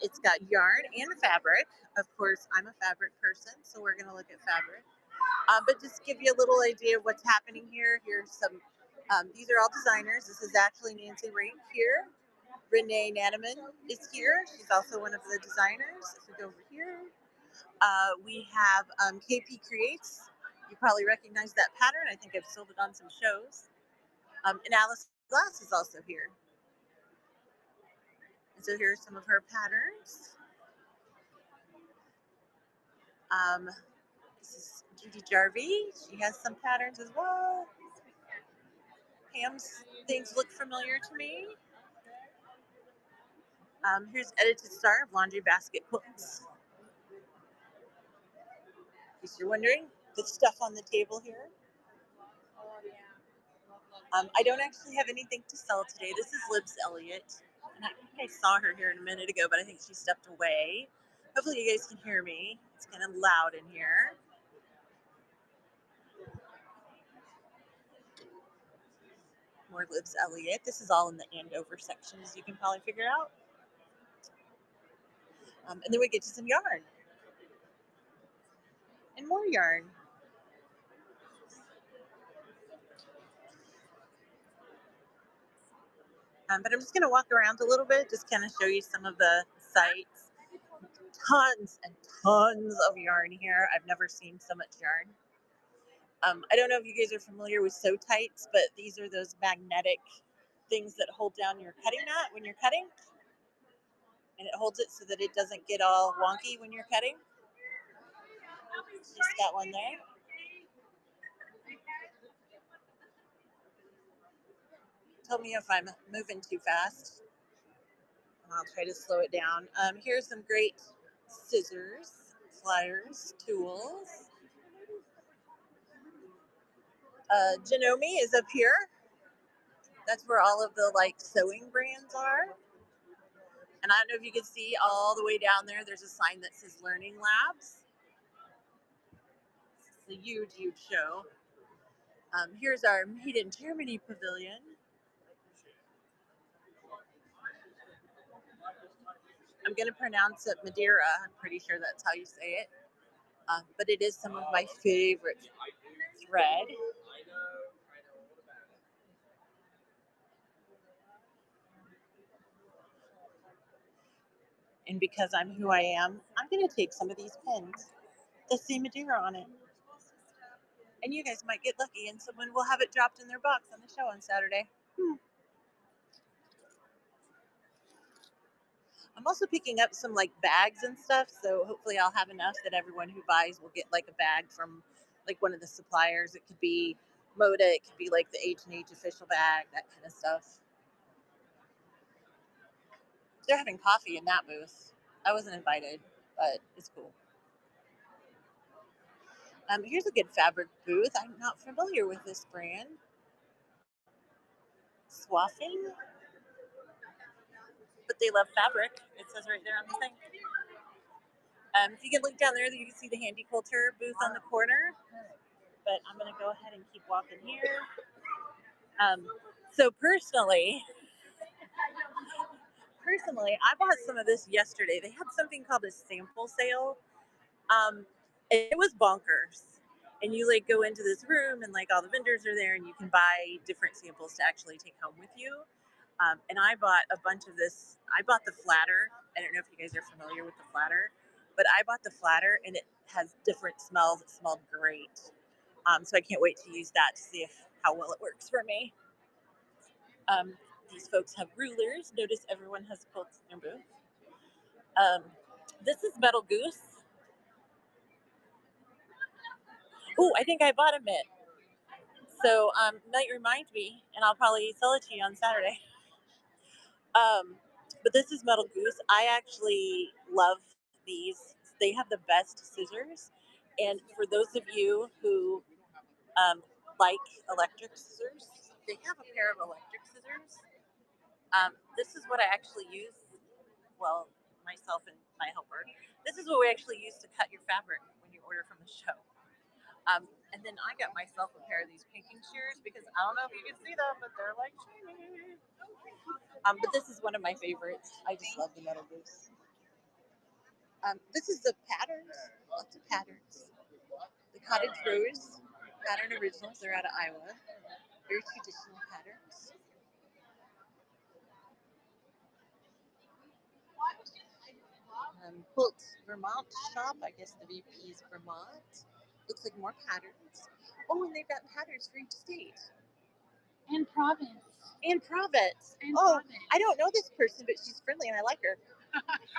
It's got yarn and fabric. Of course, I'm a fabric person, so we're going to look at fabric. But just give you a little idea of what's happening here. Here's some, these are all designers. This is actually Nancy Rank here. Renee Nanaman is here. She's also one of the designers. If we go over here, we have KP Creates. You probably recognize that pattern. I think I've sold it on some shows. And Alice Glass is also here. And so here are some of her patterns. This is Judy Jarvie. She has some patterns as well. Pam's things look familiar to me. Here's Edited Star of Laundry Basket Quilts. In case you're wondering, the stuff on the table here. I don't actually have anything to sell today. This is Libs Elliott. And I think I saw her here a minute ago, but I think she stepped away. Hopefully you guys can hear me. It's kind of loud in here. More Libs Elliott. This is all in the Andover section, as you can probably figure out. And then we get to some yarn. And more yarn. But I'm just going to walk around a little bit, just kind of show you some of the sites. Tons and tons of yarn here. I've never seen so much yarn. I don't know if you guys are familiar with sew tights, but these are those magnetic things that hold down your cutting mat when you're cutting. And it holds it so that it doesn't get all wonky when you're cutting. Just got one there. Tell me if I'm moving too fast. I'll try to slow it down. Here's some great scissors, pliers, tools. Janome is up here. That's where all of the like sewing brands are. And I don't know if you can see all the way down there, there's a sign that says Learning Labs. It's a huge, huge show. Here's our Made in Germany pavilion. I'm going to pronounce it Madeira. I'm pretty sure that's how you say it. But it is some of my favorite thread. And because I'm who I am, I'm going to take some of these pins that say Madeira on it. And you guys might get lucky and someone will have it dropped in their box on the show on Saturday. I'm also picking up some like bags and stuff, so hopefully I'll have enough that everyone who buys will get like a bag from like one of the suppliers. It could be Moda, it could be like the H&H official bag, that kind of stuff. They're having coffee in that booth. I wasn't invited, but it's cool. Here's a good fabric booth. I'm not familiar with this brand. Swaffing, but they love fabric. It says right there on the thing. If you can look down there, you can see the Handy Quilter booth on the corner. But I'm going to go ahead and keep walking here. So personally, I bought some of this yesterday. They had something called a sample sale. It was bonkers. And you like go into this room and like all the vendors are there and you can buy different samples to actually take home with you. And I bought a bunch of this. I bought the flatter. I don't know if you guys are familiar with the flatter, but I bought the flatter and it has different smells. It smelled great. So I can't wait to use that to see how well it works for me. These folks have rulers. Notice everyone has quilts in their booth. This is Metal Goose. Oh, I think I bought a mitt. So might remind me, and I'll probably sell it to you on Saturday. But this is Metal Goose. I actually love these. They have the best scissors. And for those of you who like electric scissors, they have a pair of electric scissors. This is what I actually use. Well, myself and my helper. This is what we actually use to cut your fabric when you order from the show. And then I got myself a pair of these pinking shears because I don't know if you can see them, but they're like shiny. But this is one of my favorites. I just love the metal goose. This is the patterns. Lots of patterns. The cottage rose pattern originals. They're out of Iowa. Very traditional patterns. Quilt Vermont shop. I guess the VP is Vermont. Looks like more patterns. Oh, and they've got patterns for each state. And province. And province. And oh, province. I don't know this person, but she's friendly and I like her.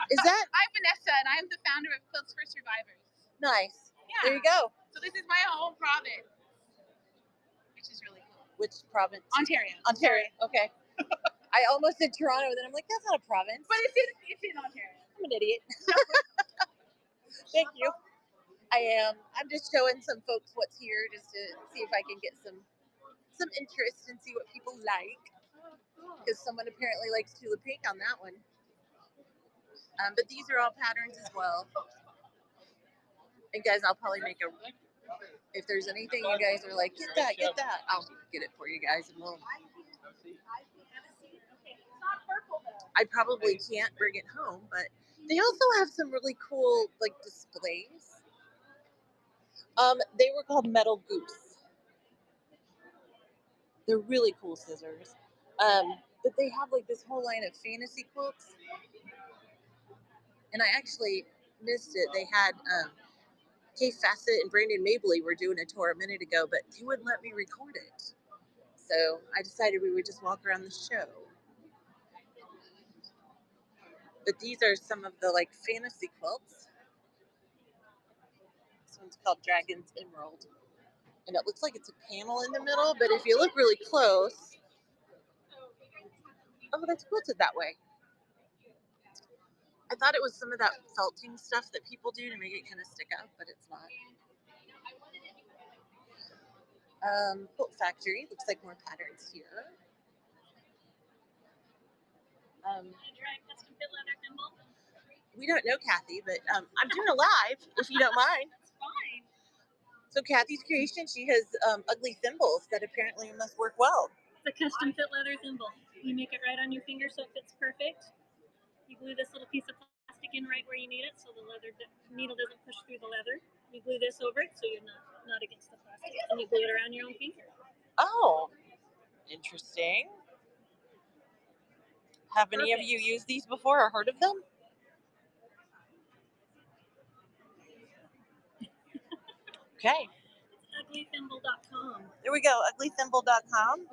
Is that I'm Vanessa, and I'm the founder of Quilts for Survivors. nice? Yeah. There you go. So this is my home province, which is really cool. Which province? Ontario. Ontario. Okay. I almost said Toronto, then I'm like, that's not a province. But it's in Ontario. I'm an idiot. Thank you. I am. I'm just showing some folks what's here, just to see if I can get some interest and see what people like. Because someone apparently likes Tulip Pink on that one. But these are all patterns as well. And guys, I'll probably make a. If there's anything you guys are like, get that, I'll get it for you guys, and we'll. I probably can't bring it home, but they also have some really cool like displays. They were called Metal Goose. They're really cool scissors. But they have like this whole line of fantasy quilts. And I actually missed it. They had Kay Fassett and Brandon Mabley were doing a tour a minute ago, but they wouldn't let me record it. So I decided we would just walk around the show. But these are some of the like fantasy quilts. This one's called Dragon's Emerald. And it looks like it's a panel in the middle, but if you look really close, oh, that's quilted that way. I thought it was some of that felting stuff that people do to make it kind of stick up, but it's not. Quilt Factory, looks like more patterns here. We don't know Kathy, but I'm doing a live, if you don't mind. That's fine. So Kathy's creation, she has ugly thimbles that apparently must work well. It's a custom fit leather thimble. You make it right on your finger so it fits perfect. You glue this little piece of plastic in right where you need it so the needle doesn't push through the leather. You glue this over it so you're not against the plastic. And you glue it around your own finger. Oh, interesting. Have any of you used these before or heard of them? Okay. Uglythimble.com. There we go, uglythimble.com.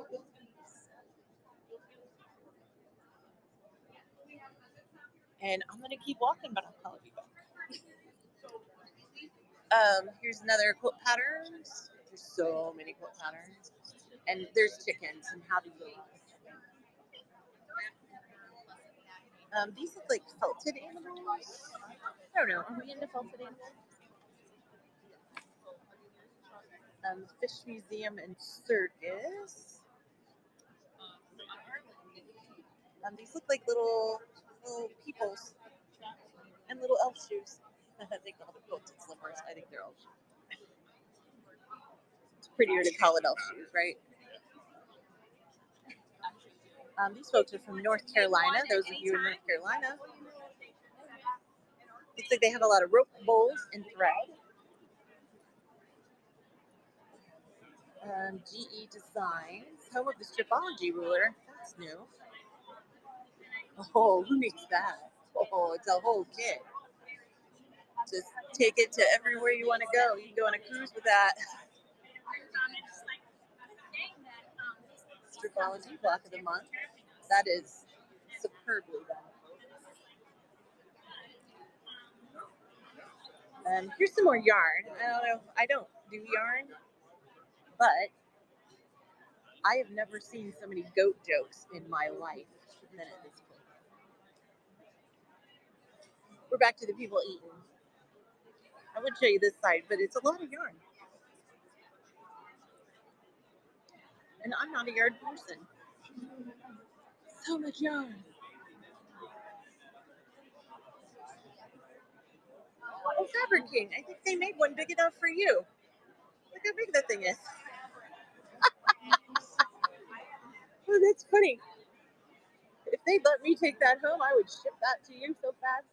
And I'm going to keep walking, but I'll probably be back. Here's another quilt patterns. There's so many quilt patterns. And there's chickens and how to use. These look like felted animals. I don't know. Are we into felted animals? Fish Museum and Circus. These look like little peoples and little elf shoes. They call them quilted slippers. I think they're elf shoes. It's prettier to call it elf shoes, right? These folks are from North Carolina. Those of you in North Carolina. Looks like they have a lot of rope bowls and thread. GE Designs, home of the stripology ruler. That's new. Oh, who needs that? Oh, it's a whole kit. Just take it to everywhere you want to go. You can go on a cruise with that. Stripology block of the month. That is superbly done. Here's some more yarn. I don't know. I don't do yarn, but I have never seen so many goat jokes in my life than at this point. We're back to the people eating. I would show you this side, but it's a lot of yarn. And I'm not a yarn person. So much yarn. Oh, Fabric King. I think they made one big enough for you. Look how big that thing is. Oh, that's funny. If they'd let me take that home, I would ship that to you so fast.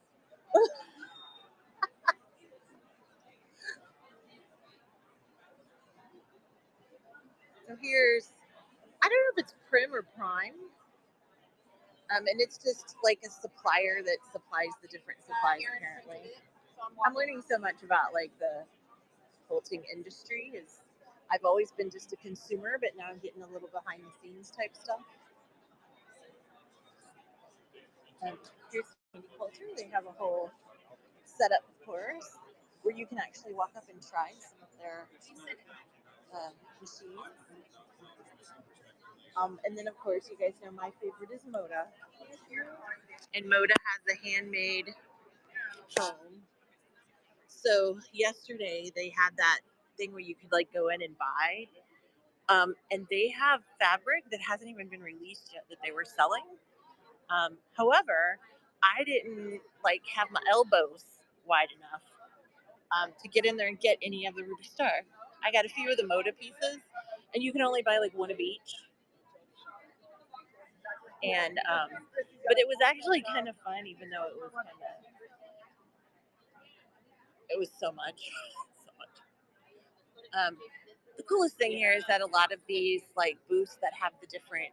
So here's, I don't know if it's Prim or Prime. And it's just like a supplier that supplies the different supplies apparently. I'm learning so much about like the quilting industry. Is I've always been just a consumer, but now I'm getting a little behind the scenes type stuff. Here's Candy Quilter. They have a whole setup, of course, where you can actually walk up and try some of their machines. And then, of course, you guys know my favorite is Moda. And Moda has a handmade home. So yesterday they had that thing where you could like go in and buy. And they have fabric that hasn't even been released yet that they were selling. However, I didn't like have my elbows wide enough to get in there and get any of the Ruby Star. I got a few of the Moda pieces, and you can only buy like one of each. And but it was actually kind of fun, even though it was so much, so much. The coolest thing here is that a lot of these like booths that have the different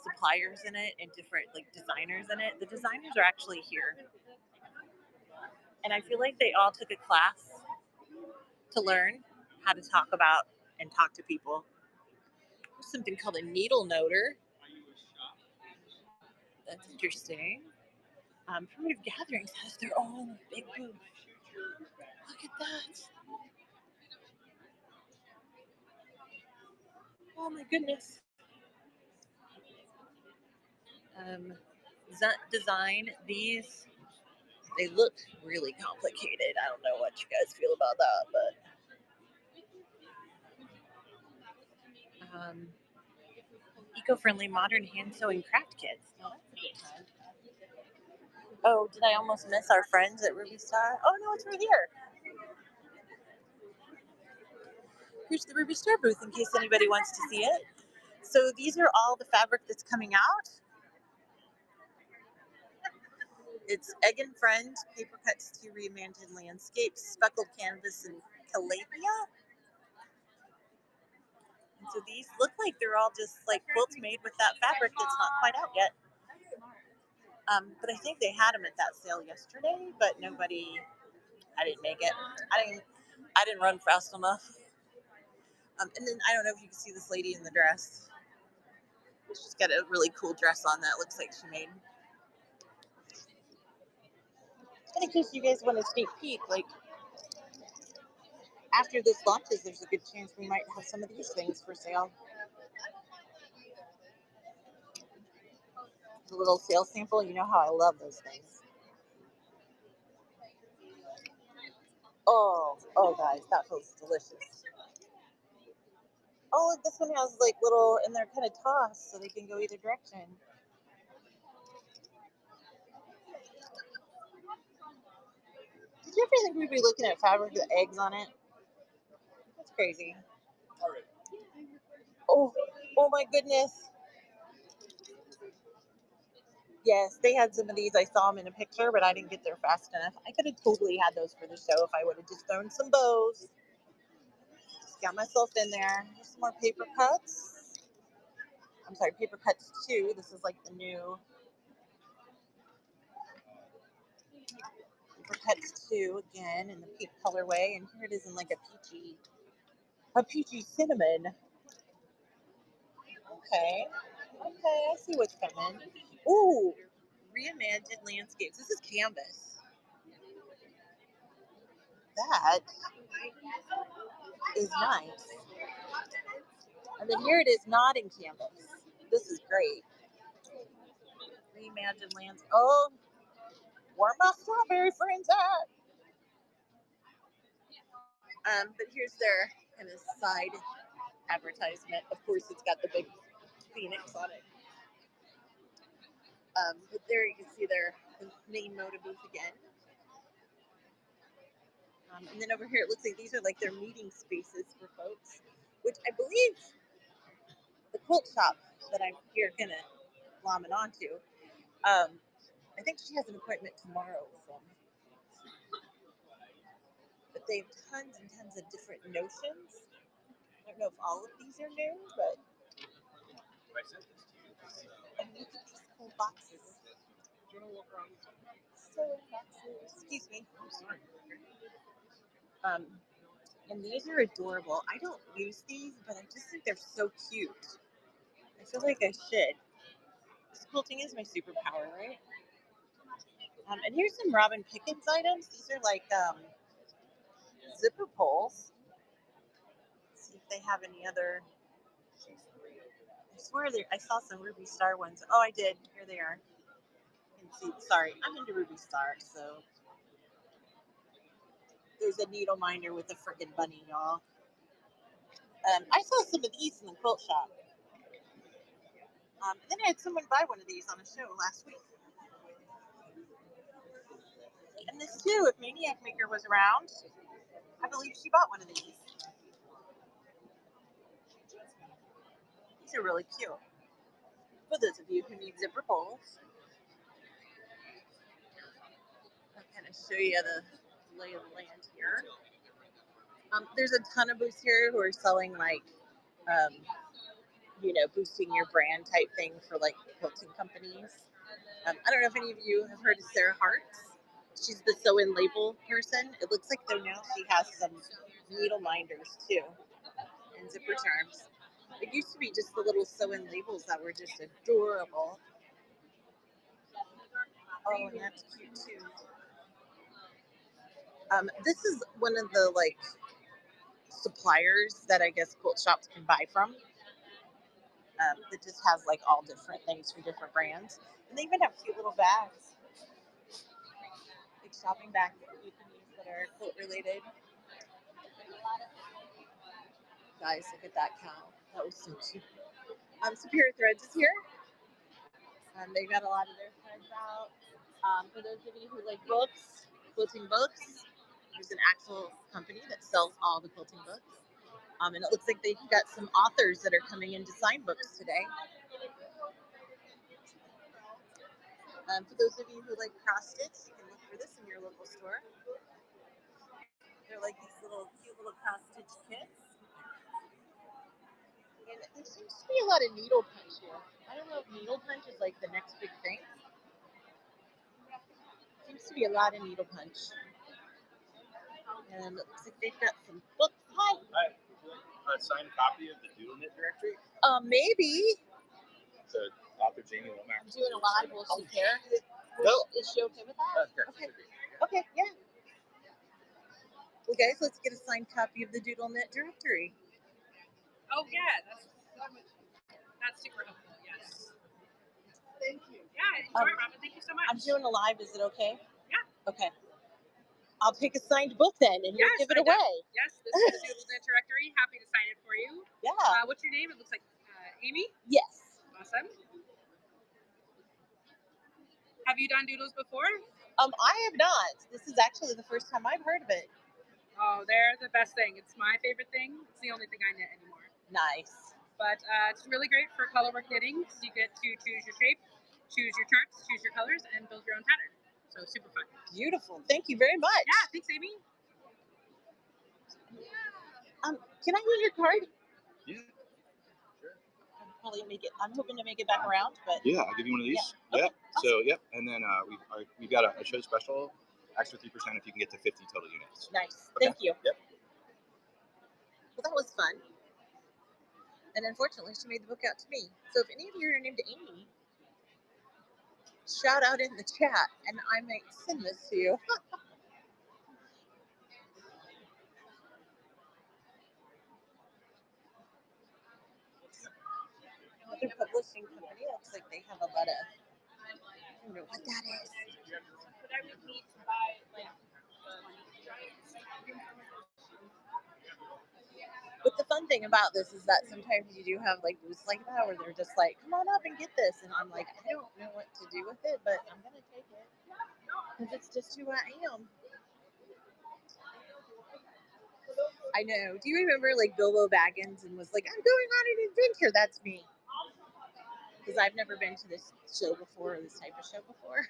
suppliers in it and different like designers in it, the designers are actually here, and I feel like they all took a class to learn how to talk about and talk to people. There's something called a needle noter. That's interesting. Primitive Gatherings has their own big booth. Look at that. Oh my goodness. Design. These, they look really complicated. I don't know what you guys feel about that, but eco-friendly modern hand sewing craft kits. Oh, that's a good time. Oh, did I almost miss our friends at Ruby Star? Oh no, it's right here. Here's the Ruby Star booth in case anybody wants to see it. So these are all the fabric that's coming out. It's Egg and Friend, paper cuts to reimagined landscapes, speckled canvas, and calabria. And so these look like they're all just like quilts made with that fabric that's not quite out yet. But I think they had them at that sale yesterday, but nobody. I didn't make it. I didn't run fast enough. And then I don't know if you can see this lady in the dress. She's got a really cool dress on that looks like she made. And in case you guys want a sneak peek, like after this launches, there's a good chance we might have some of these things for sale. The little sale sample, you know how I love those things. Oh, guys, that feels delicious. Oh, this one has like little, and they're kind of tossed so they can go either direction. Did you ever think we'd be looking at fabric with eggs on it? That's crazy. Oh my goodness. Yes, they had some of these. I saw them in a picture, but I didn't get there fast enough. I could have totally had those for the show if I would have just thrown some bows. Just got myself in there. Here's some more paper cuts. I'm sorry, paper cuts 2. This is like the new paper cuts 2 again in the pink colorway, and here it is in like a peachy cinnamon. Okay, I see what's coming. Ooh, reimagined landscapes. This is canvas. That is nice. And then here it is not in canvas. This is great. Reimagined lands. Oh, where my strawberry friends at? But here's their kind of side advertisement. Of course, it's got the big phoenix on it. But there you can see their main Moda booth again. And then over here, it looks like these are like their meeting spaces for folks, which I believe the quilt shop that I'm here gonna glomming onto. I think she has an appointment tomorrow with them. But they have tons and tons of different notions. I don't know if all of these are new, but and look at these cool boxes. So boxes. Excuse me. And these are adorable. I don't use these, but I just think they're so cute. I feel like I should. This quilting is my superpower, right? And here's some Robin Pickens items. These are like zipper pulls. Let's see if they have any other. I swear I saw some Ruby Star ones. Oh, I did. Here they are. You can see. Sorry, I'm into Ruby Star, so there's a needle minder with a freaking bunny, y'all. I saw some of these in the quilt shop. And then I had someone buy one of these on a show last week. And this too, if Maniac Maker was around, I believe she bought one of these. These are really cute. For those of you who need zipper pulls. I'll kind of show you the lay of the land here. There's a ton of booths here who are selling like, boosting your brand type thing for like quilting companies. I don't know if any of you have heard of Sarah Hart's. She's the sew and label person. It looks like though now she has some needle minders too and zipper charms. It used to be just the little sew and labels that were just adorable. Oh, and that's cute too. This is one of the like suppliers that I guess quilt shops can buy from. That just has like all different things from different brands, and they even have cute little bags, like shopping bags that you can use that are quilt related. Guys, look at that cow. That was so cute. Superior Threads is here. They've got a lot of their threads out. For those of you who like books, quilting books, there's an actual company that sells all the quilting books. And it looks like they've got some authors that are coming in to sign books today. For those of you who like cross stitch, you can look for this in your local store. They're like these cute little cross stitch kits. And there seems to be a lot of needle punch here. I don't know if needle punch is like the next big thing. Seems to be a lot of needle punch. And it looks like they've got some books. Hi. A signed copy of the Doodle Knit directory. Maybe. So author Jamie Lomax. I'm doing a live. Will she care? No. Is she okay with that? Yes. Okay. Okay, yeah. Well, guys, let's get a signed copy of the Doodle Knit directory. Oh yeah, that's super helpful. Yes. Thank you. Yeah, enjoy, Robin. Thank you so much. I'm doing a live. Is it okay? Yeah. Okay. I'll take a signed book then, and you'll give it away. Yes, this is the Doodle Knit directory. Happy to sign it for you. Yeah. What's your name? It looks like Amy. Yes. Awesome. Have you done doodles before? I have not. This is actually the first time I've heard of it. Oh, they're the best thing. It's my favorite thing. It's the only thing I knit anymore. Nice. But it's really great for colorwork knitting because you get to choose your shape, choose your charts, choose your colors, and build your own pattern. So super fun. Beautiful. Thank you very much. Yeah, thanks, Amy. Can I use your card? Yeah. Sure. I'm hoping to make it back around, but Yeah, I'll give you one of these. Yeah. Yep. Okay. Awesome. So yep, and then we've got a show special, extra 3% if you can get to 50 total units. Nice. Okay. Thank you. Yep. Well, that was fun. And unfortunately, she made the book out to me. So if any of you are named Amy, shout out in the chat, and I might send this to you. Another publishing company looks like they have a lot of. I don't know what that is. But I would need to buy like. But the fun thing about this is that sometimes you do have like booths like that where they're just like, come on up and get this. And I'm like, I don't know what to do with it, but I'm going to take it because it's just who I am. I know. Do you remember like Bilbo Baggins and was like, I'm going on an adventure? That's me. because I've never been to this show before, or this type of show before.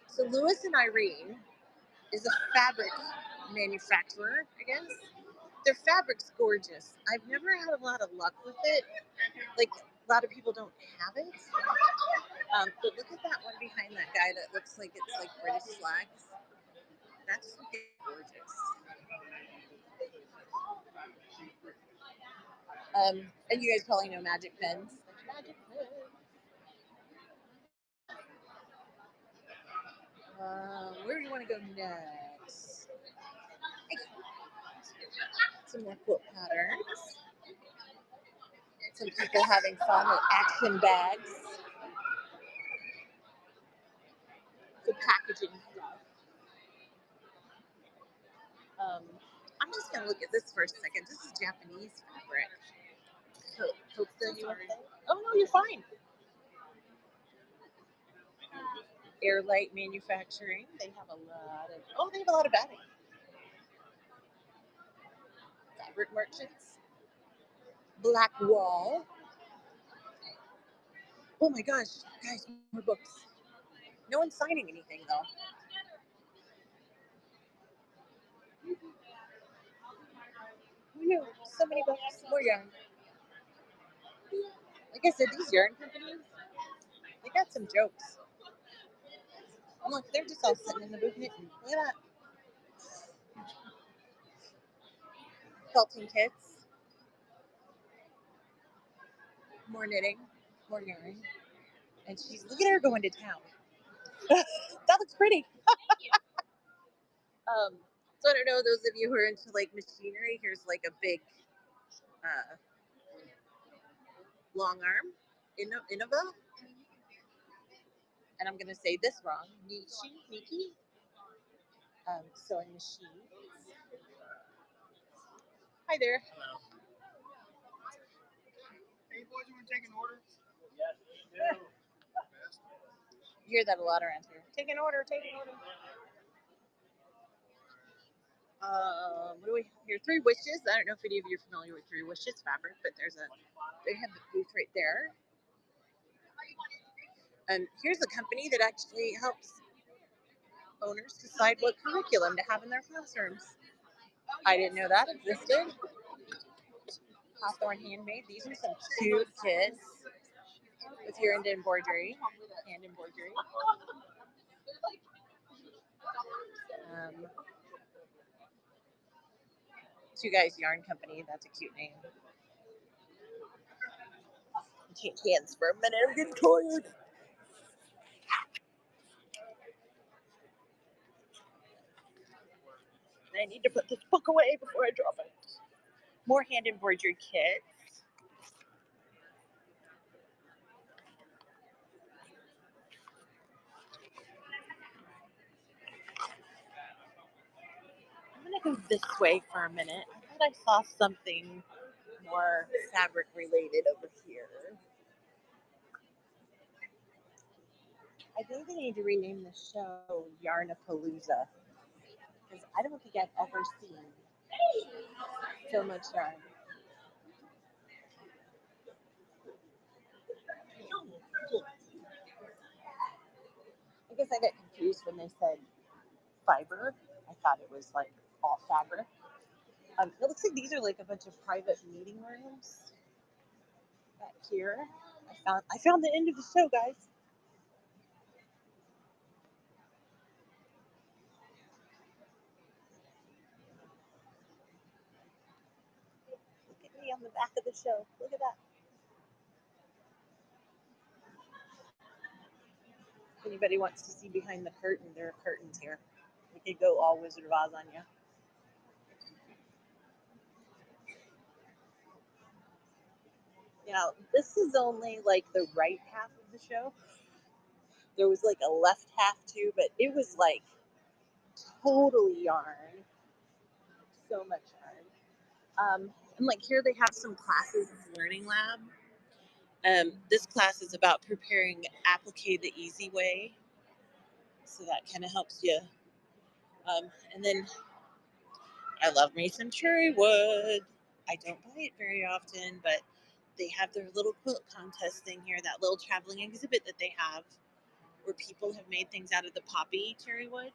So Lewis and Irene is a fabric manufacturer, I guess. Their fabric's gorgeous. I've never had a lot of luck with it. Like, a lot of people don't have it. But look at that one behind that guy that looks like it's like British flags. That's freaking gorgeous. And you guys probably know Magic Pens. Magic Pens. Where do you want to go next? Some more quilt patterns. Some people having fun with action bags. The packaging stuff. I'm just gonna look at this for a second. This is Japanese fabric. Oh no, you're fine. Airlight manufacturing. They have a lot of. Oh, they have a lot of batting. Fabric merchants. Black Wall. Oh my gosh, guys, more books. No one's signing anything though. Who knew? So many books. More yarn. Like I said, these yarn companies, they got some jokes. I'm like, they're just all sitting in the booth knitting. Look at that. Quilting kits. More knitting. More yarn. And she's, look at her going to town. That looks pretty. So I don't know, those of you who are into like machinery, here's like a big uh, long arm, Innova, and I'm gonna say this wrong, Niki, sewing machine. Hi there. Hey boys, you want to take an order? You hear that a lot around here. Take an order, take an order. What do we have here? Three Wishes. I don't know if any of you are familiar with Three Wishes fabric, but they have the booth right there. And here's a company that actually helps owners decide what curriculum to have in their classrooms. I didn't know that existed. Hawthorne Handmade. These are some cute kits if you're into embroidery, hand embroidery. Two Guys Yarn Company. That's a cute name. Change hands for a minute. I'm getting tired. I need to put this book away before I drop it. More hand embroidery kits. I'm gonna go this way for a minute. I thought I saw something more fabric related over here. I think they need to rename the show Yarnapalooza because I don't think I've ever seen so much yarn. I guess I got confused when they said fiber. I thought it was like all fabric. It looks like these are like a bunch of private meeting rooms back here. I found the end of the show, guys. Look at me on the back of the show. Look at that. If anybody wants to see behind the curtain, there are curtains here. We could go all Wizard of Oz on you. Now, this is only like the right half of the show. There was like a left half too, but it was like totally yarn. So much yarn. And like here they have some classes in the Learning Lab. This class is about preparing applique the easy way. So that kind of helps you. And then I love me some cherry wood. I don't buy it very often, but They have their little quilt contest thing here, that little traveling exhibit that they have, where people have made things out of the poppy cherry wood.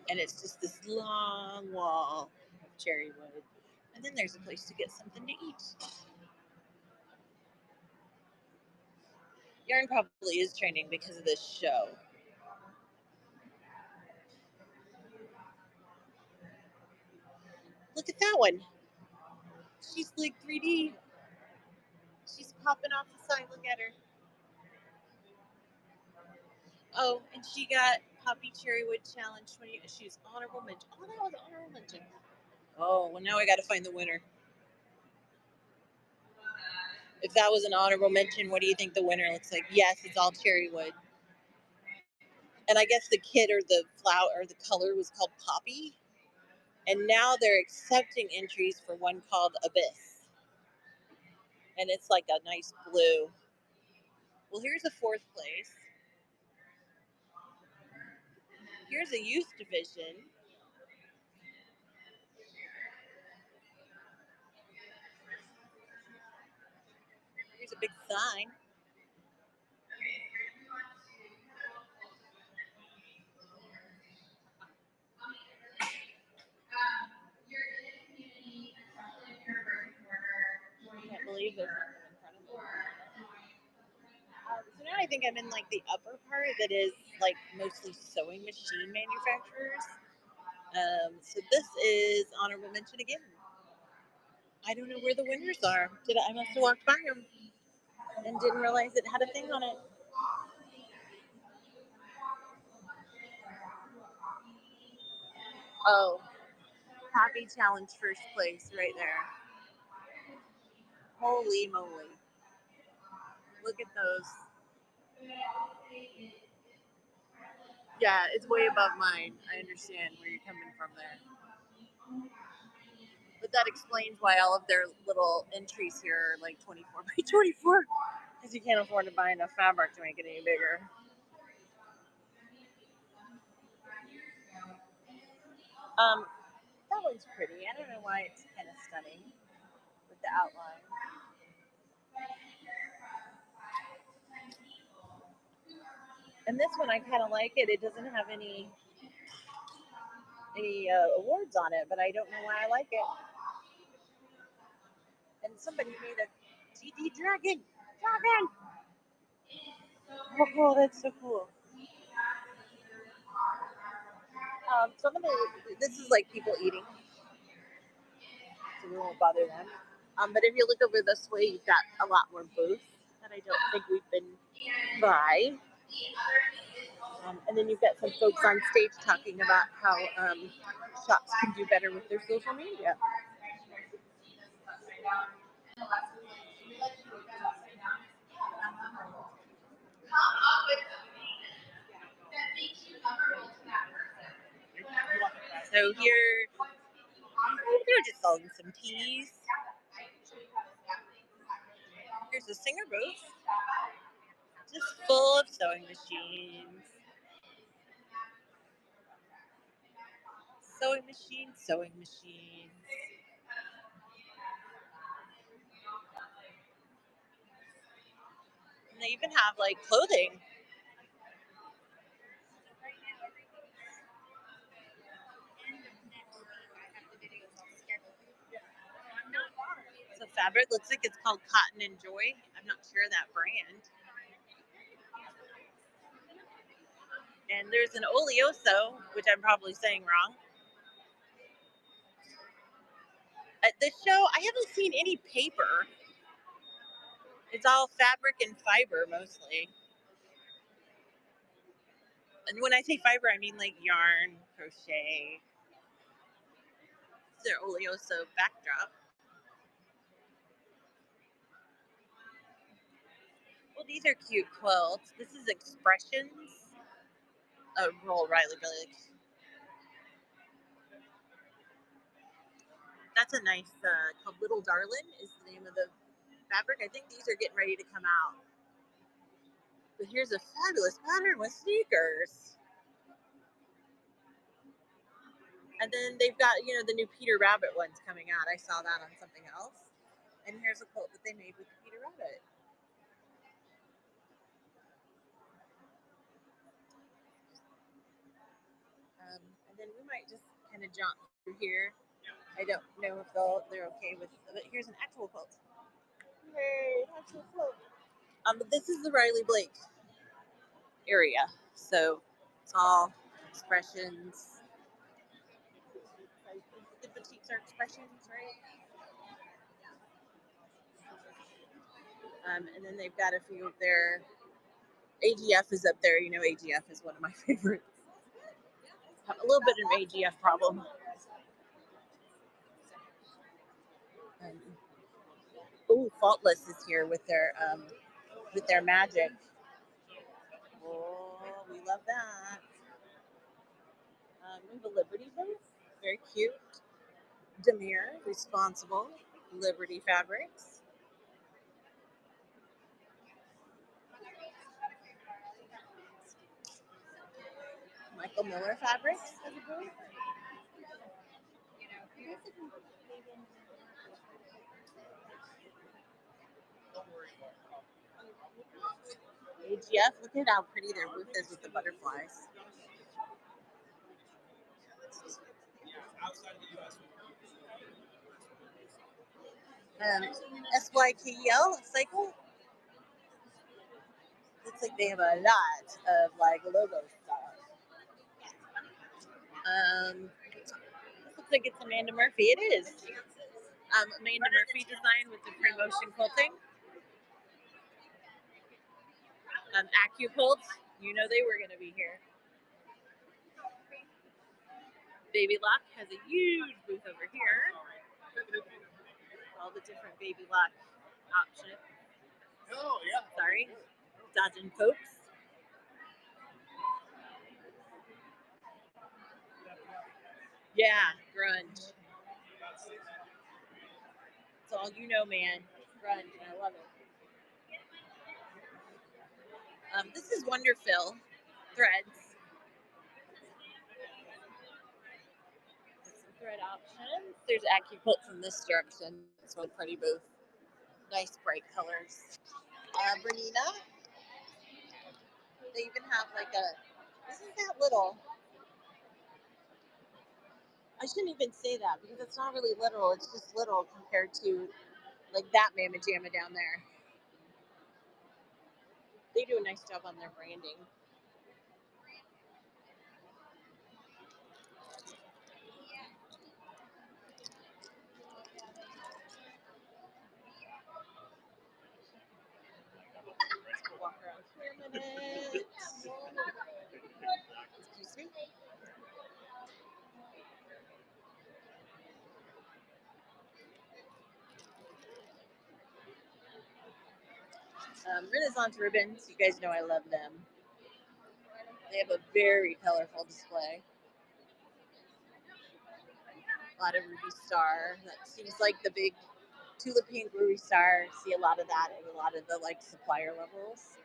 And it's just this long wall of cherry wood. And then there's a place to get something to eat. Yarn probably is trending because of this show. Look at that one. She's like 3D. She's popping off the side. Look at her. Oh, and she got Poppy Cherrywood Challenge 20. She's honorable mention. Oh, that was honorable mention. Oh, well, now I got to find the winner. If that was an honorable mention, what do you think the winner looks like? Yes, it's all cherrywood. And I guess the kit or the flower or the color was called Poppy. And now they're accepting entries for one called Abyss. And it's like a nice blue. Well, here's a 4th place. Here's a youth division. Here's a big sign. I can't believe there's nothing in front of me. So now I think I'm in like the upper part that is like mostly sewing machine manufacturers. So this is honorable mention again. I don't know where the winners are. I must have walked by them and didn't realize it had a thing on it. Oh, Happy Challenge 1st place right there. Holy moly. Look at those. Yeah, it's way above mine. I understand where you're coming from there. But that explains why all of their little entries here are like 24 by 24. Because you can't afford to buy enough fabric to make it any bigger. That one's pretty. I don't know why it's kind of stunning with the outline. And this one, I kind of like it. It doesn't have any awards on it, but I don't know why I like it. And somebody made a GD dragon. Dragon! Oh, that's so cool. So this is like people eating, so we won't bother them. But if you look over this way, you've got a lot more booths that I don't think we've been by. And then you've got some folks on stage talking about how shops can do better with their social media. So here, they're just selling some teas. Here's a singer booth, just full of sewing machines. Sewing machines, sewing machines. And they even have like clothing. So fabric looks like it's called Cotton and Joy. I'm not sure of that brand. And there's an oleoso, which I'm probably saying wrong. At this show, I haven't seen any paper. It's all fabric and fiber mostly. And when I say fiber, I mean like yarn, crochet. It's their oleoso backdrop. Well, these are cute quilts. This is Expressions. Oh, roll Riley Billy. That's a nice, called Little Darlin is the name of the fabric. I think these are getting ready to come out. But here's a fabulous pattern with sneakers. And then they've got, the new Peter Rabbit ones coming out. I saw that on something else. And here's a quilt that they made with the Peter Rabbit. And then we might just kind of jump through here. I don't know if they're okay with, but here's an actual quilt. Yay, actual quilt. But this is the Riley Blake area. So it's all expressions. I think the boutiques are expressions, right? And then they've got a few of their AGF is up there. AGF is one of my favorites. Have a little bit of an AGF problem. Faultless is here with their magic. Oh, we love that. We have a Liberty booth. Very cute. Demure, responsible, Liberty fabrics. Michael Miller fabrics has a booth. AGF, look at how pretty their booth is with the butterflies. SYKEL cycle. Looks like they have a lot of logo stuff. This looks like it's Amanda Murphy. It is. Amanda Murphy design with the free motion quilting. AccuQuilts, they were going to be here. Baby Lock has a huge booth over here. All the different Baby Lock options. Oh, yeah. Sorry. Dodging folks. Yeah, grunge. It's all man. Grunge, and I love it. This is Wonderfill threads. Some thread options. There's AccuQuilts in this direction. It's one pretty booth. Nice bright colors. Bernina. They even have isn't that little? I shouldn't even say that because it's not really little. It's just little compared to that Mamma Jamma down there. They do a nice job on their branding. Walk around here a minute. Excuse me. Renaissance ribbons. You guys know I love them. They have a very colorful display. A lot of Ruby Star. That seems like the big tulip pink Ruby Star. See a lot of that in a lot of the supplier levels.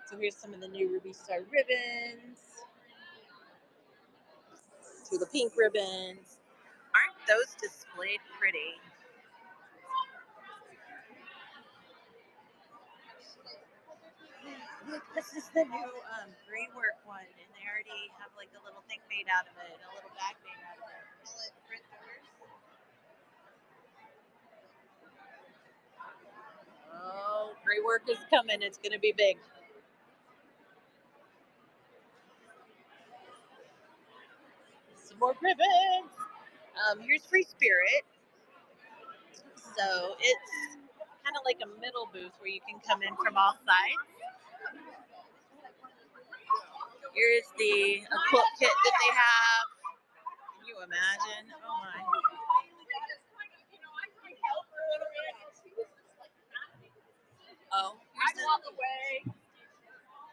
So here's some of the new Ruby Star ribbons. Tulip pink ribbons. Aren't those displayed pretty? Look, this is the new gray work one, and they already have a little thing made out of it, a little bag made out of it. Oh, gray work is coming. It's going to be big. Some more ribbons. Here's Free Spirit. So it's kind of like a middle booth where you can come in from all sides. Here's the quilt kit that they have. Can you imagine? Oh my. Oh,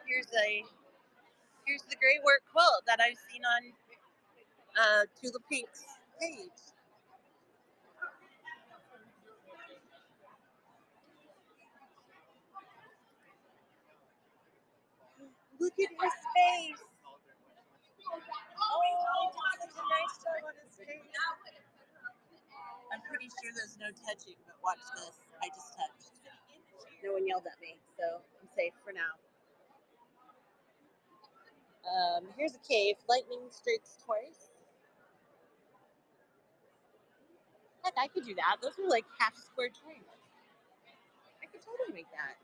here's the gray work quilt that I've seen on Tulip Pink's page. Look at his face. shape. I'm pretty sure there's no touching, but watch this. I just touched. No one yelled at me, so I'm safe for now. Here's a cave. Lightning strikes twice. Heck, I could do that. Those are like half square triangles. I could totally make that.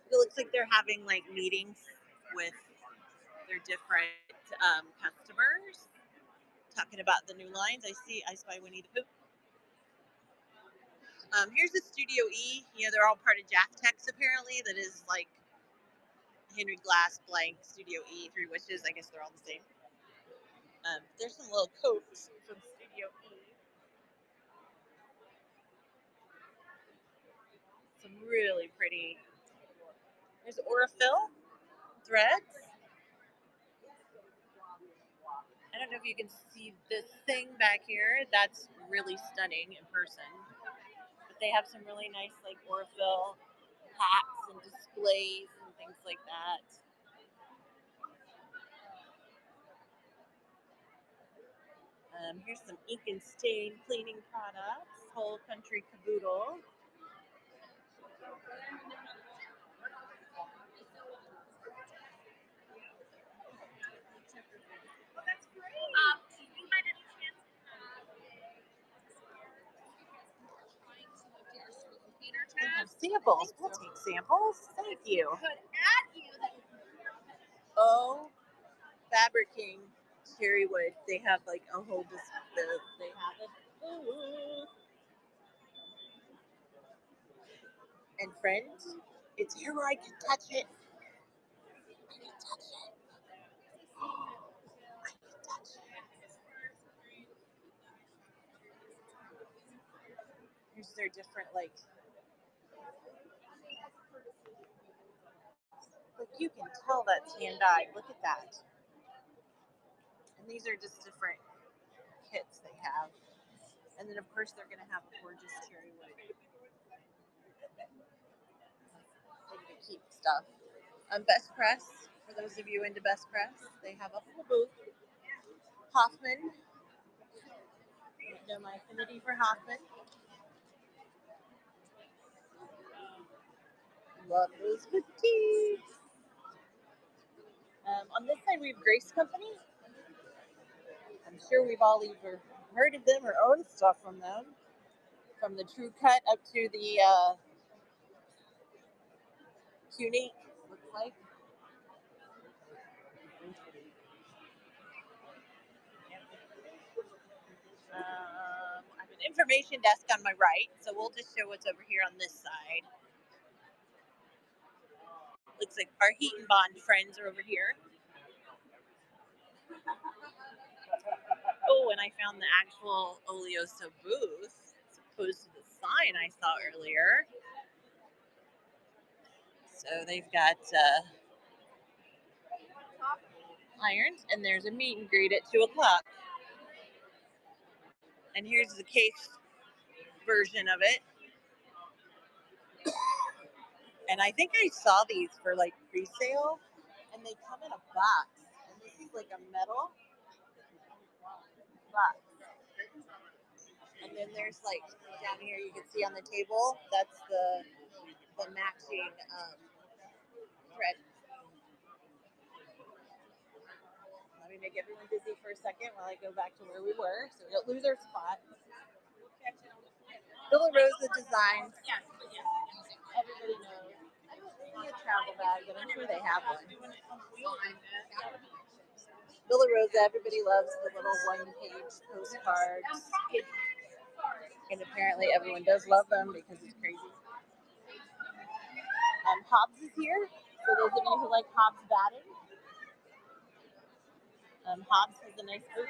It looks like they're having like meetings with their different customers, talking about the new lines. I spy Winnie the Pooh. Here's the Studio E. You know, they're all part of Jaftex apparently. That is like Henry Glass, Blank, Studio E, Three Wishes. I guess they're all the same. There's some little coats from Studio E. Some really pretty. There's Aurifil threads. I don't know if you can see this thing back here. That's really stunning in person. But they have some really nice like Aurifil hats and displays and things like that. Here's some ink and stain cleaning products. Whole Country Caboodle. They have samples. We'll take samples. Thank you. Oh, Fabric King Cherry Wood. They have like a whole they have it. Ooh. And friends, it's here where I can touch it. I can touch it. I can touch it. Here's their different like you can tell that's hand dyed. Look at that. And these are just different kits they have. And then of course they're gonna have a gorgeous cherry wood. Keep stuff. Best Press, for those of you into Best Press, they have a full booth. Hoffman. You know my affinity for Hoffman. Love those boutiques. On this side, we have Grace Company. I'm sure we've all either heard of them or owned stuff from them. From the True Cut up to the Unique, looks like. I have an information desk on my right, so we'll just show what's over here on this side. Looks like our Heat and Bond friends are over here. Oh, and I found the actual Olioso booth as opposed to the sign I saw earlier. So they've got irons, and there's a meet and greet at 2 o'clock. And here's the case version of it. And I think I saw these for like pre-sale, and they come in a box. And this is like a metal box. And then there's like down here you can see on the table, that's the matching thread. Let me make everyone busy for a second while I go back to where we were so we don't lose our spot. Villa Rosa Designs. Everybody knows. I don't see a travel bag, but I'm sure they have one. Villa Rosa, everybody loves the little one-page postcards. And apparently everyone does love them because it's crazy. Hobbs is here. For those of you who like Hobbs batting. Hobbs has a nice booth.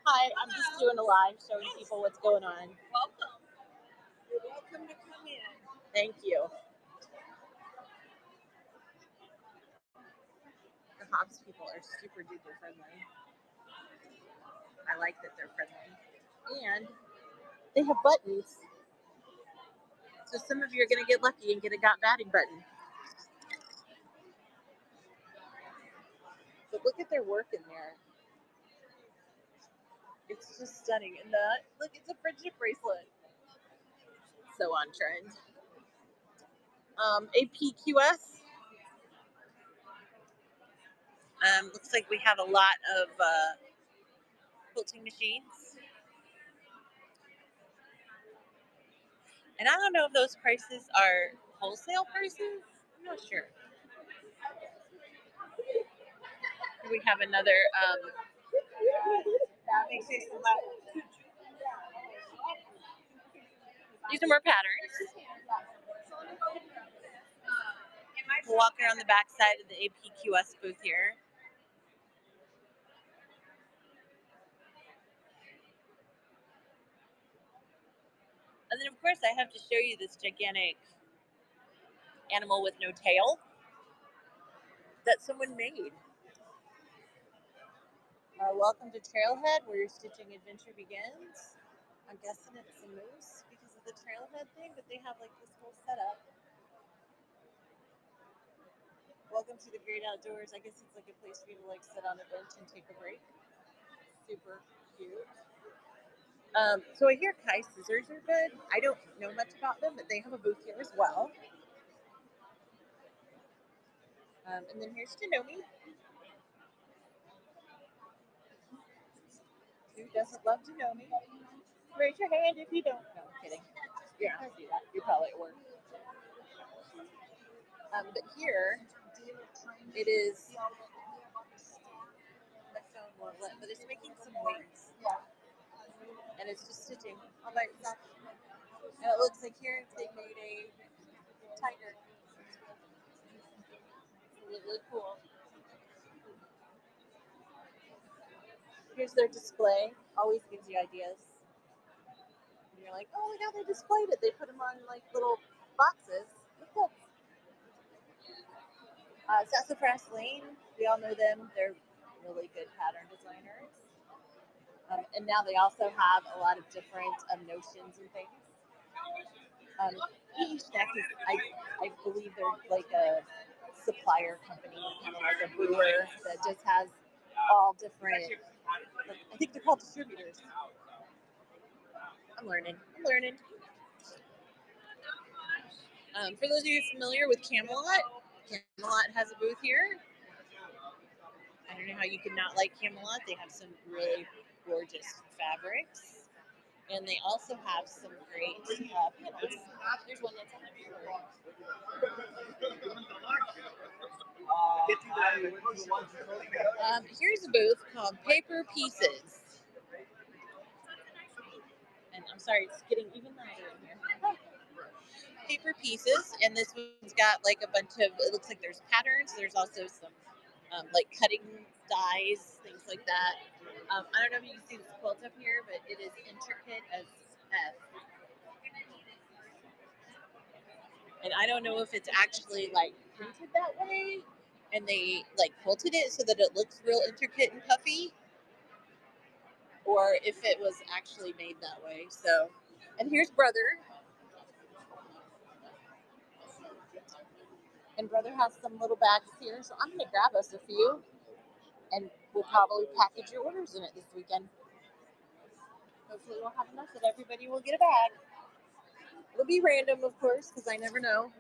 Hi, I'm just doing a live showing people what's going on. Welcome. You're welcome to come in. Thank you. The Hobbs people are super duper friendly. I like that they're friendly. And they have buttons. So some of you are going to get lucky and get a got batting button. But look at their work in there. It's just stunning. And look, it's a friendship bracelet. So on trend. APQS. Looks like we have a lot of quilting machines. And I don't know if those prices are wholesale prices. I'm not sure. We have another. These are more patterns. We'll walk around the back side of the APQS booth here. And then, of course, I have to show you this gigantic animal with no tail that someone made. Welcome to Trailhead, where your stitching adventure begins. I'm guessing it's a moose because of the trailhead thing, but they have like this whole setup. Welcome to the great outdoors. I guess it's like a place for you to like sit on a bench and take a break. Super cute. So I hear Kai scissors are good. I don't know much about them, but they have a booth here as well. And then here's Janome. Who doesn't love Janome? Raise your hand if you don't. No, I'm kidding. You're not gonna do that. You're probably at work. But here it is. My phone won't let, but it's making some wings. And it's just stitching all by itself. And it looks like here they made a tiger. It's really, really cool. Here's their display. Always gives you ideas. And you're like, oh, look how they displayed it. They put them on like little boxes. Look at Sassafras Lane. We all know them. They're really good pattern designers. And now they also have a lot of different notions and things. Snack is, I believe they're like a supplier company, kind of like a brewer that just has all different. Like, I think they're called distributors. I'm learning. For those of you familiar with Camelot has a booth here. I don't know how you could not like Camelot. They have some really gorgeous fabrics. And they also have some great panels. There's one that's on the board. Here's a booth called Paper Pieces. And I'm sorry, it's getting even louder in here. Paper Pieces, and this one's got like a bunch of, it looks like there's patterns. There's also some like cutting dies, things like that. I don't know if you can see this quilt up here, but it is intricate as F. And I don't know if it's actually like printed that way and they like quilted it so that it looks real intricate and puffy, or if it was actually made that way. So, and here's Brother. And Brother has some little bags here, so I'm gonna grab us a few and we'll probably package your orders in it this weekend. Hopefully we'll have enough that everybody will get a bag. It'll be random, of course, because I never know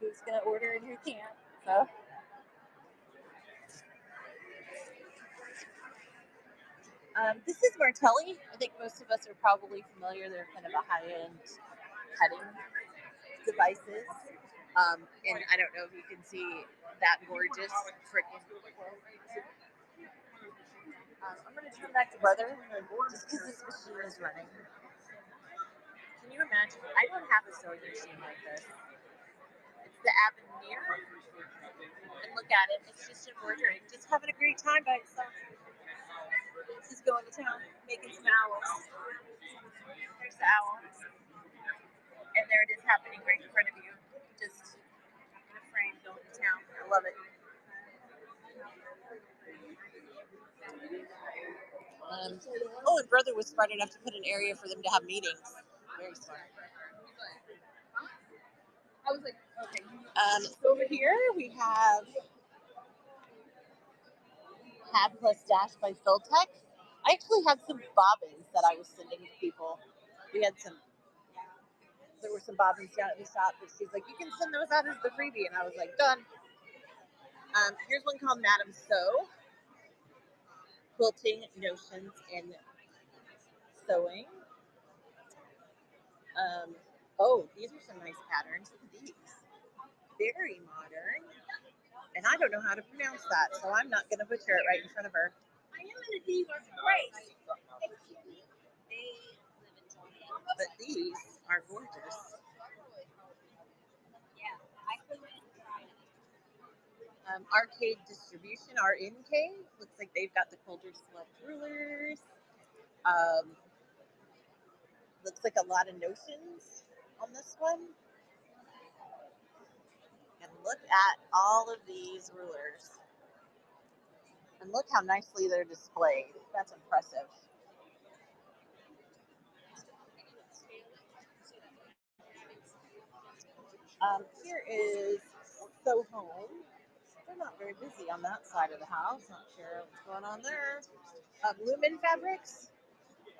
who's gonna order and who can't. So. This is Martelli. I think most of us are probably familiar. They're kind of a high-end cutting devices. And I don't know if you can see that gorgeous freaking quilt. I'm going to turn back to Brother just because this machine is running. Can you imagine? I don't have a sewing machine like this. It's the Avenir. And look at it. It's just embroidering. Just having a great time by itself. This is going to town, making some owls. There's the owl. And there it is happening right in front of you. Just in a frame going to town. I love it. And Brother was smart enough to put an area for them to have meetings. Very smart. I was like, okay. So over here we have Pad Plus Dash by Philtech. I actually had some bobbins that I was sending to people. We had some. There were some bobbins down at the shop, but she's like, "You can send those out as the freebie," and I was like, "Done." Here's one called Madame So, quilting notions in sewing. Oh, these are some nice patterns. Look at these. Very modern. And I don't know how to pronounce that, so I'm not going to butcher it right in front of her. I am going to do your price. But these are gorgeous. Arcade Distribution, RNK. Looks like they've got the Coulter Select rulers. Looks like a lot of notions on this one. And look at all of these rulers. And look how nicely they're displayed. That's impressive. Here is So Home. They're not very busy on that side of the house. Not sure what's going on there. Lumen Fabrics.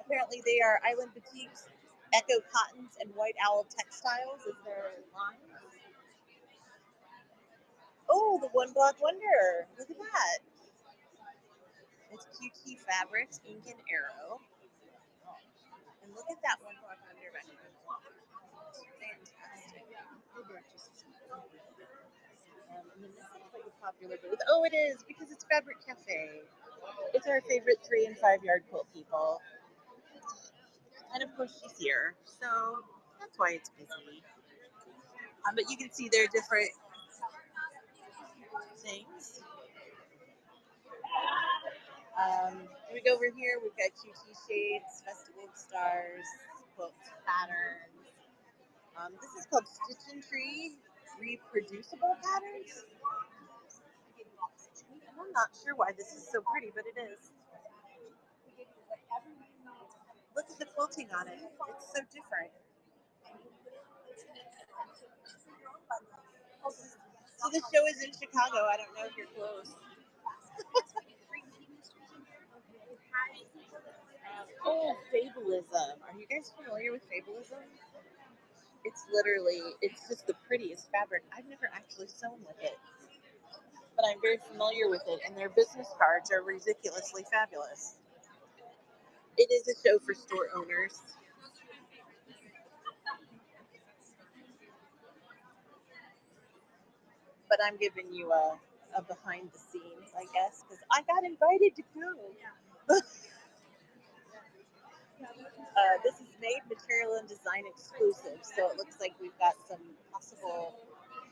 Apparently they are Island Boutiques, Echo Cottons, and White Owl Textiles is their line. Oh, the One Block Wonder. Look at that. It's QT Fabrics, Ink and Arrow. And look at that One Block Wonder back there. Fantastic. And then this looks like a popular booth. Oh, it is, because it's Fabric Cafe. It's our favorite 3 and 5 yard quilt people. And of course she's here. So that's why it's busy. But you can see there are different things. We go over here, we've got QT Shades, Festival of Stars, quilt patterns. This is called Stitch and Tree Reproducible Patterns. I'm not sure why this is so pretty, but it is. Look at the quilting on it. It's so different. So the show is in Chicago. I don't know if you're close. Oh, Fableism. Are you guys familiar with Fableism? It's literally, it's just the prettiest fabric. I've never actually sewn with it, but I'm very familiar with it, and their business cards are ridiculously fabulous. It is a show for store owners. But I'm giving you a behind the scenes, I guess, because I got invited to go. This is made material and design exclusive, so it looks like we've got some possible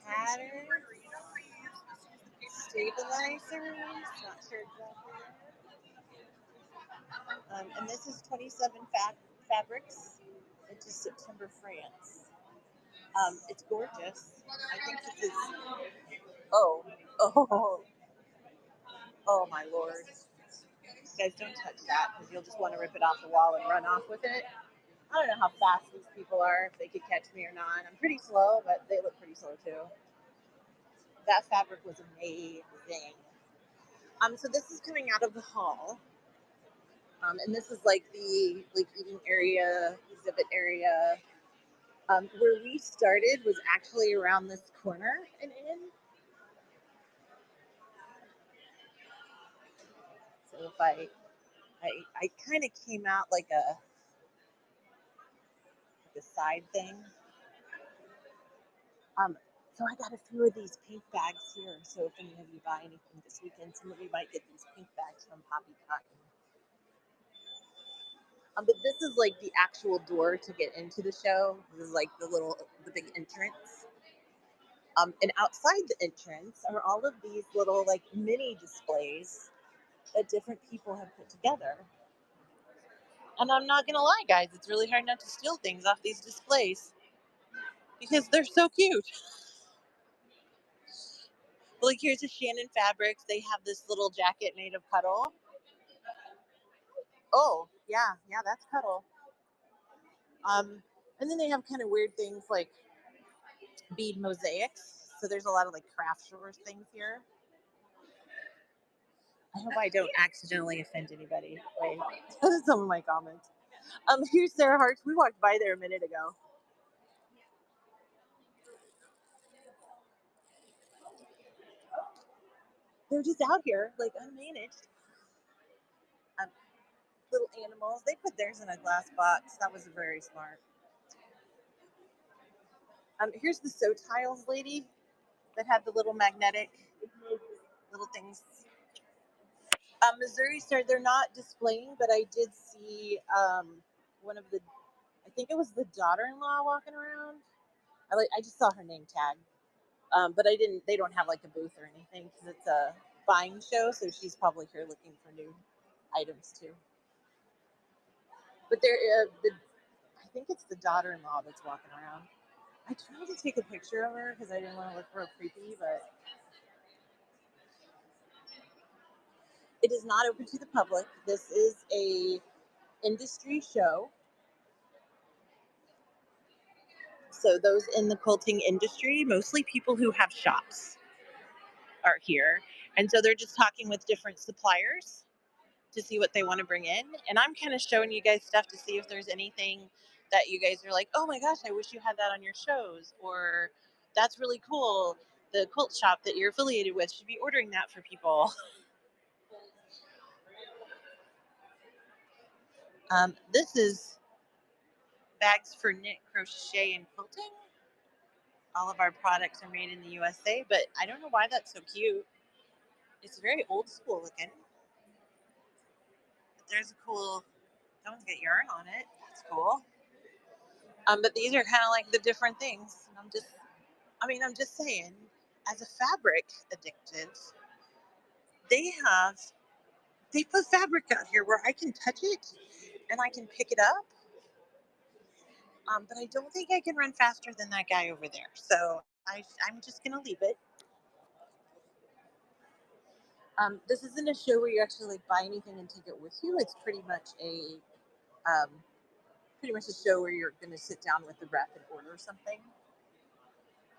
patterns, stabilizers, not sure exactly. And this is 27 fabrics into September France. It's gorgeous. I think this is, oh, oh, oh my lord. You guys don't touch that because you'll just want to rip it off the wall and run off with it. I don't know how fast these people are, if they could catch me or not. I'm pretty slow, but they look pretty slow too. That fabric was amazing. So this is coming out of the hall. And this is like the eating area, exhibit area. Where we started was actually around this corner and in. So if I kind of came out like a side thing. So I got a few of these pink bags here. So if any of you buy anything this weekend, some of you might get these pink bags from Poppy Cotton. But this is like the actual door to get into the show. This is like the big entrance. And outside the entrance are all of these little like mini displays that different people have put together. And I'm not gonna lie, guys, it's really hard not to steal things off these displays because they're so cute. Like here's a Shannon Fabrics. They have this little jacket made of Cuddle. Oh, yeah, that's Cuddle. And then they have kind of weird things like bead mosaics. So there's a lot of like craft shores things here. I hope I don't accidentally offend anybody by some of my comments. Here's Sarah Hart's. We walked by there a minute ago. They're just out here, like unmanaged. Um, Little animals. They put theirs in a glass box. That was very smart. Here's the sew tiles lady that had the little magnetic little things. Missouri Star, they're not displaying, but I did see one of the, I think it was the daughter-in-law walking around. I just saw her name tag, but I didn't. They don't have like a booth or anything because it's a buying show, so she's probably here looking for new items too. But I think it's the daughter-in-law that's walking around. I tried to take a picture of her because I didn't want to look real creepy, but it is not open to the public. This is a industry show. So those in the quilting industry, mostly people who have shops, are here. And so they're just talking with different suppliers to see what they want to bring in. And I'm kind of showing you guys stuff to see if there's anything that you guys are like, oh my gosh, I wish you had that on your shows, or that's really cool. The quilt shop that you're affiliated with should be ordering that for people. This is bags for knit, crochet, and quilting. All of our products are made in the USA, but I don't know why that's so cute. It's very old school looking. But there's a cool, that one's got yarn on it. That's cool. But these are kind of like the different things. And I'm just saying, as a fabric addicted, they have, they put fabric out here where I can touch it and I can pick it up. But I don't think I can run faster than that guy over there. So I'm just going to leave it. This isn't a show where you actually like buy anything and take it with you. It's um, pretty much a show where you're going to sit down with the rep and order something.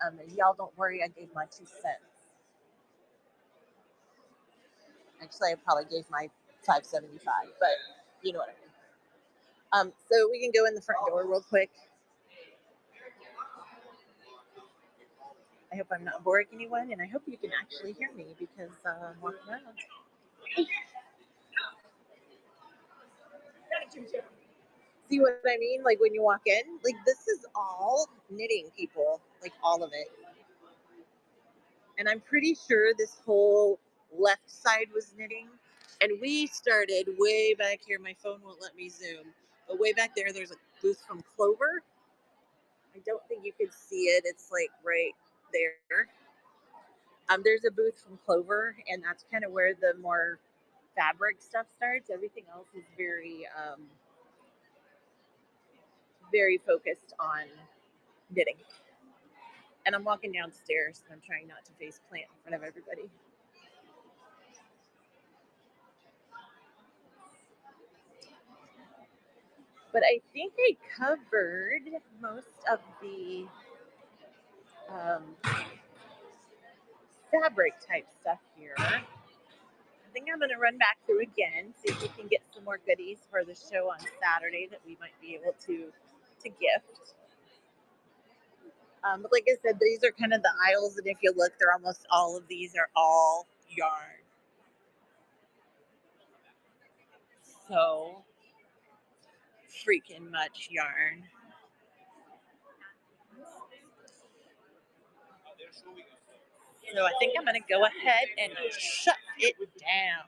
And y'all don't worry, I gave my 2 cents. Actually, I probably gave my $5.75, but you know what I mean. So we can go in the front door real quick. I hope I'm not boring anyone, and I hope you can actually hear me because I'm walking around. See what I mean? Like when you walk in, like this is all knitting people, like all of it. And I'm pretty sure this whole left side was knitting. And we started way back here. My phone won't let me zoom. But way back there, there's a booth from Clover. I don't think you can see it. It's like right there. There's a booth from Clover, and that's kind of where the more fabric stuff starts. Everything else is very focused on knitting. And I'm walking downstairs, and I'm trying not to face plant in front of everybody. But I think I covered most of the fabric type stuff here. I think I'm going to run back through again, see if we can get some more goodies for the show on Saturday that we might be able to gift. But like I said, these are kind of the aisles, and if you look, they're almost all of these are all yarn. So freaking much yarn. So I think I'm going to go ahead and shut it down.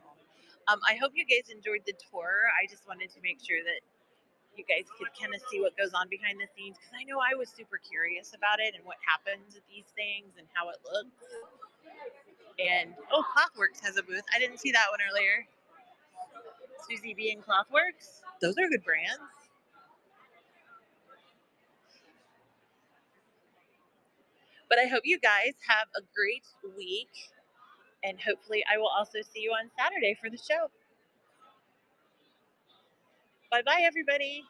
I hope you guys enjoyed the tour. I just wanted to make sure that you guys could kind of see what goes on behind the scenes, because I know I was super curious about it and what happens at these things and how it looks. And Clothworks has a booth. I didn't see that one earlier. Susie B and Clothworks. Those are good brands. But I hope you guys have a great week, and hopefully I will also see you on Saturday for the show. Bye-bye, everybody.